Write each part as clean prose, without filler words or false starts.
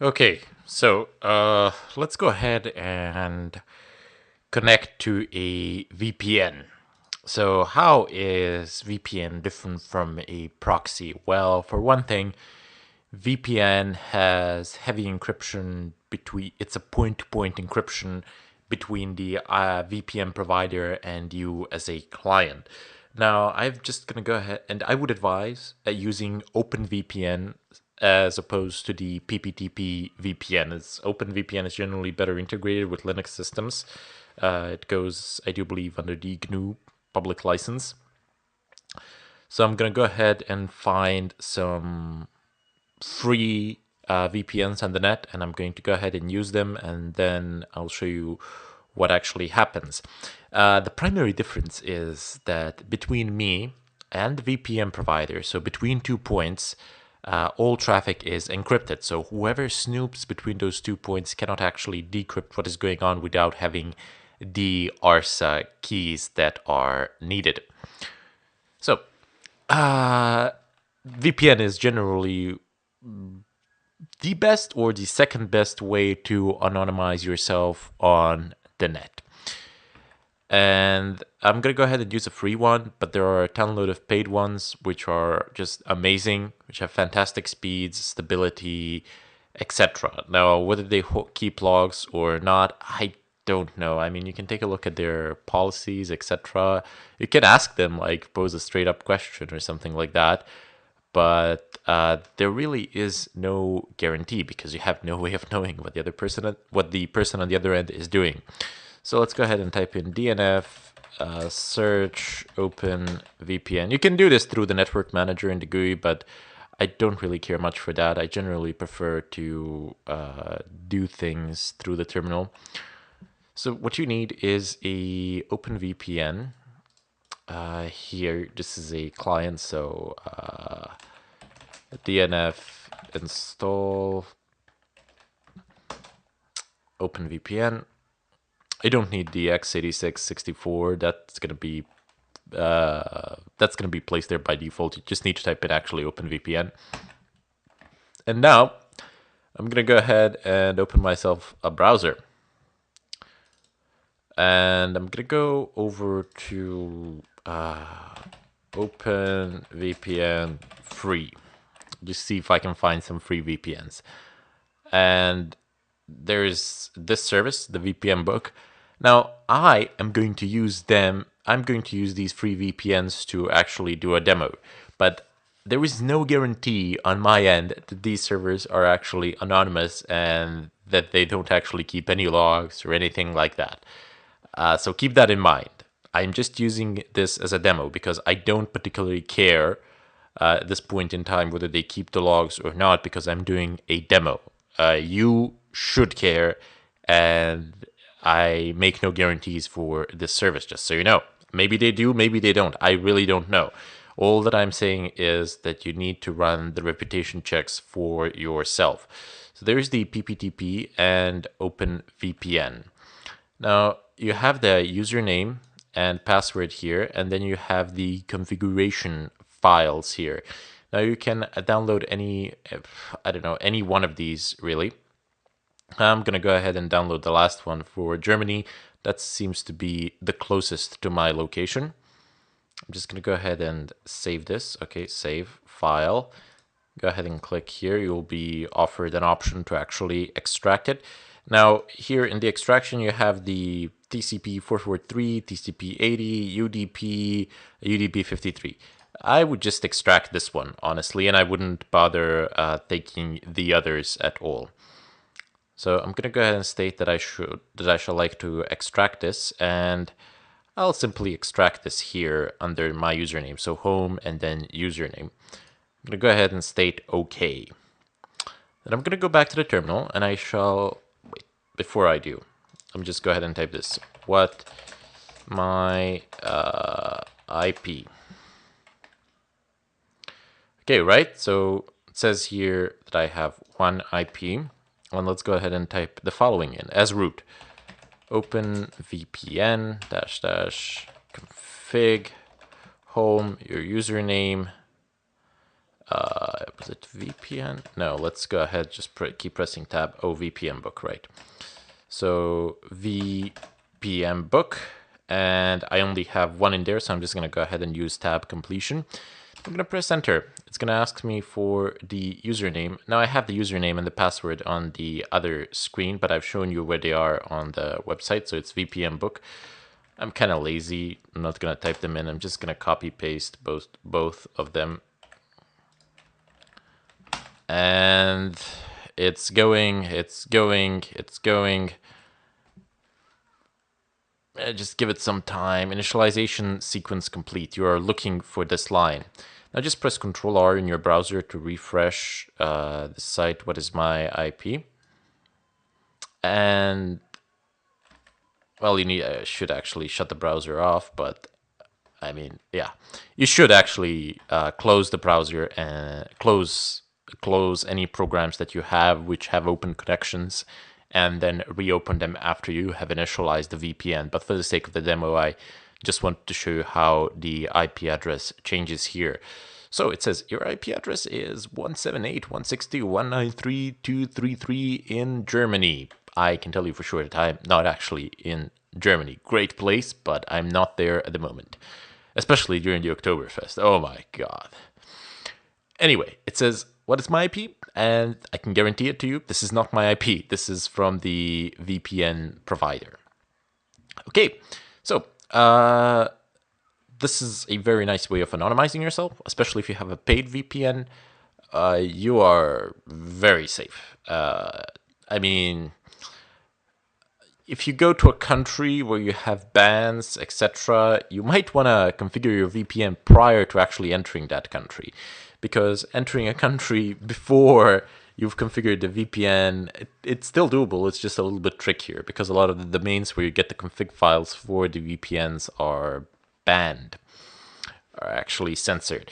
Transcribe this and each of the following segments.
Okay, so let's go ahead and connect to a VPN. So, how is VPN different from a proxy? Well, for one thing, VPN has heavy encryption between, it's a point to point encryption between the VPN provider and you as a client. Now, I'm just going to go ahead and I would advise using OpenVPN as opposed to the PPTP VPN. As OpenVPN is generally better integrated with Linux systems. It goes, I do believe, under the GNU public license. So I'm going to go ahead and find some free VPNs on the net, and I'm going to go ahead and use them, and then I'll show you what actually happens. The primary difference is that between me and the VPN provider, so between 2 points, all traffic is encrypted. So whoever snoops between those 2 points cannot actually decrypt what is going on without having the ARSA keys that are needed. So VPN is generally the best or the second best way to anonymize yourself on the net. And I'm going to go ahead and use a free one, but there are a ton of paid ones which are just amazing, which have fantastic speeds, stability, etc. Now, whether they keep logs or not, I don't know. I mean, you can take a look at their policies, etc. You can ask them, like, pose a straight up question or something like that. But there really is no guarantee because you have no way of knowing what the person on the other end is doing. So let's go ahead and type in DNF search open VPN. You can do this through the network manager in the GUI, but I don't really care much for that. I generally prefer to do things through the terminal. So what you need is a open VPN. Here, this is a client, so DNF install OpenVPN. I don't need the x86-64. That's gonna be placed there by default. You just need to type in actually OpenVPN. And now I'm gonna go ahead and open myself a browser. And I'm gonna go over to OpenVPN free. Just see if I can find some free VPNs. And there's this service, the VPN book. Now I am going to use them. I'm going to use these free VPNs to actually do a demo, but there is no guarantee on my end that these servers are actually anonymous and that they don't actually keep any logs or anything like that. So keep that in mind. I'm just using this as a demo because I don't particularly care at this point in time whether they keep the logs or not because I'm doing a demo. You should care, and I make no guarantees for this service, just so you know. Maybe they do, maybe they don't. I really don't know. All that I'm saying is that you need to run the reputation checks for yourself. So there's the PPTP and OpenVPN. Now, you have the username and password here, and then you have the configuration files here. Now you can download any, I don't know, any one of these really. I'm gonna go ahead and download the last one for Germany. That seems to be the closest to my location. I'm just gonna go ahead and save this. Okay, save file. Go ahead and click here. You'll be offered an option to actually extract it. Now, here in the extraction, you have the TCP 443, TCP 80, UDP, UDP 53. I would just extract this one, honestly, and I wouldn't bother taking the others at all. So I'm gonna go ahead and state that I shall like to extract this, and I'll simply extract this here under my username. So home and then username. I'm gonna go ahead and state OK. Then I'm gonna go back to the terminal, and I shall wait. Before I do, let me just go ahead and type this. What my IP. Okay, right? So it says here that I have one IP. And let's go ahead and type the following in as root. OpenVPN -- config home, your username, Was it VPN? No, let's go ahead, just keep pressing tab. Oh, VPN book, right. So VPN book, and I only have one in there, so I'm just going to go ahead and use tab completion. I'm going to press enter. It's going to ask me for the username. Now I have the username and the password on the other screen, but I've shown you where they are on the website, so it's VPN book. I'm kind of lazy. I'm not going to type them in. I'm just going to copy paste both of them. And it's going. Just give it some time. Initialization sequence complete. You are looking for this line. Now just press Ctrl R in your browser to refresh the site. What is my IP? And well, you should actually shut the browser off, but I mean, yeah, you should actually close the browser and close any programs that you have which have open connections, and then reopen them after you have initialized the VPN. But for the sake of the demo, I just want to show you how the IP address changes here. So it says your IP address is 178.162.193.233 in Germany. I can tell you for sure that I'm not actually in Germany. Great place, but I'm not there at the moment, especially during the Oktoberfest. Oh my god. Anyway, it says, what is my IP? And I can guarantee it to you, this is not my IP. This is from the VPN provider. Okay, so this is a very nice way of anonymizing yourself, especially if you have a paid VPN. You are very safe. I mean, if you go to a country where you have bans, etc., you might want to configure your VPN prior to actually entering that country. Because entering a country before you've configured the VPN, it's still doable. It's just a little bit trickier because a lot of the domains where you get the config files for the VPNs are banned, are actually censored.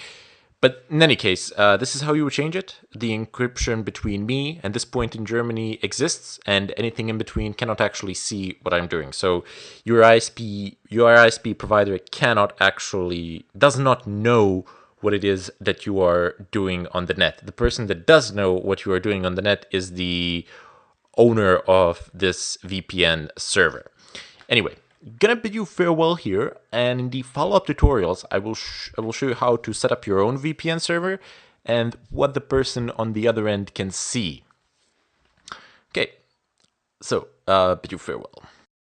But in any case, this is how you would change it. The encryption between me and this point in Germany exists, and anything in between cannot actually see what I'm doing. So your ISP provider does not know what it is that you are doing on the net. The person that does know what you are doing on the net is the owner of this VPN server. Anyway, gonna bid you farewell here, and in the follow-up tutorials I will show you how to set up your own VPN server and what the person on the other end can see. Okay, so bid you farewell.